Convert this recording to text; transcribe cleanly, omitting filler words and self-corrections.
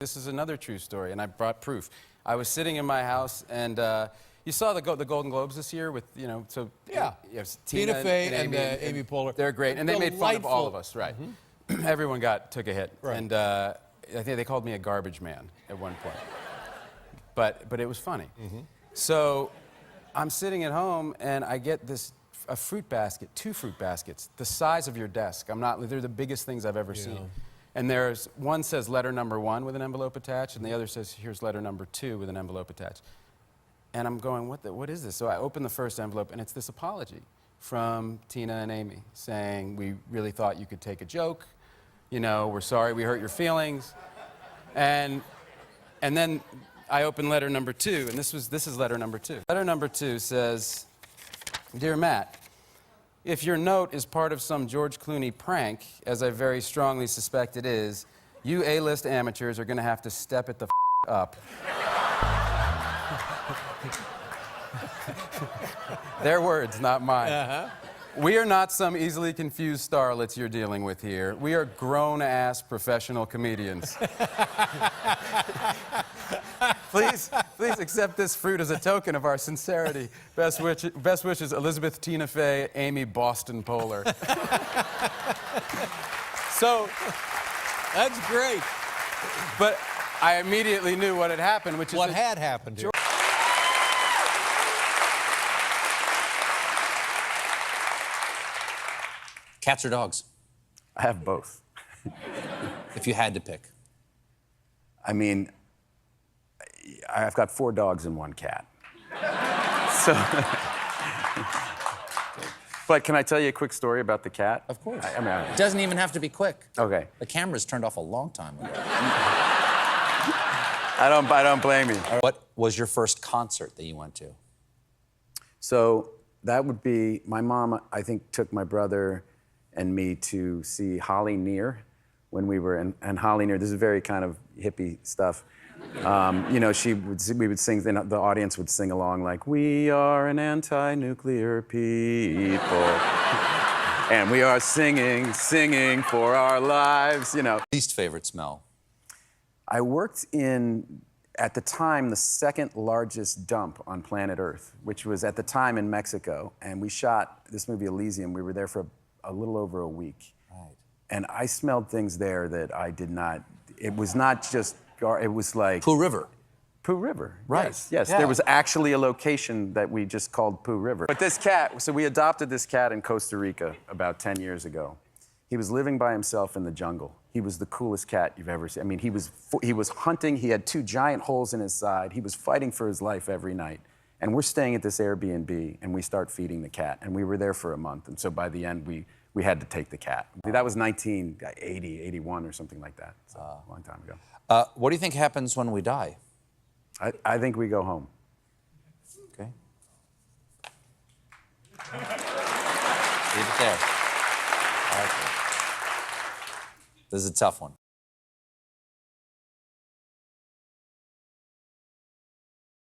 This is another true story, and I brought proof. I was sitting in my house, and you saw the Golden Globes this year with, you know, so yeah, Tina Fey and Amy Poehler. They're great, and they made fun of all of Delightful. us, right? Everyone took a hit, Right. and I think they called me a garbage man at one point. But it was funny. So I'm sitting at home, and I get a fruit basket, 2 fruit baskets, the size of your desk. They're the biggest things I've ever seen. And one says letter number 1 with an envelope attached, and the other says here's letter number 2 with an envelope attached. And I'm going, what is this? So I open the first envelope, and it's this apology from Tina and Amy saying, we really thought you could take a joke. You know, we're sorry we hurt your feelings. And then I open letter number 2, and this is letter number 2. Letter number 2 says, Dear Matt, if your note is part of some George Clooney prank, as I very strongly suspect it is, you A-list amateurs are going to have to step it the up. Their words, not mine. We are not some easily confused starlets you're dealing with here. We are grown-ass professional comedians. Please accept this fruit as a token of our sincerity. Best wishes, Elizabeth Tina Fey, Amy Boston Poehler. So, That's great. but I immediately knew what had happened, which is What had happened here? Cats or dogs? I have both. If you had to pick. I mean, I've got 4 dogs and 1 cat. So, but can I tell you a quick story about the cat? Of course. I It doesn't even have to be quick. Okay. The camera's turned off a long time ago. I don't blame you. What was your first concert that you went to? So that would be, my mom, I think, took my brother and me to see Holly Near when we were in, and Holly Near, this is very kind of hippie stuff. You know, we would sing, the audience would sing along like, we are an anti-nuclear people. And we are singing for our lives, you know. Least favorite smell? I worked in, at the time, the 2nd largest dump on planet Earth, which was at the time in Mexico. And we shot this movie Elysium. We were there for a little over a week. Right. And I smelled things there that I did not, it was not just, it was like... Pooh River. Pooh River. Right. Yes. Yeah. There was actually a location that we just called Pooh River. But this cat, so we adopted this cat in Costa Rica about 10 years ago. He was living by himself in the jungle. He was the coolest cat you've ever seen. I mean, he was hunting. He had 2 giant holes in his side. He was fighting for his life every night. And we're staying at this Airbnb, and we start feeding the cat. And we were there for a month. And so by the end, we had to take the cat. That was 1980, 81 or something like that. So a long time ago. What do you think happens when we die? I think we go home. Okay. Leave it there. Okay. This is a tough one.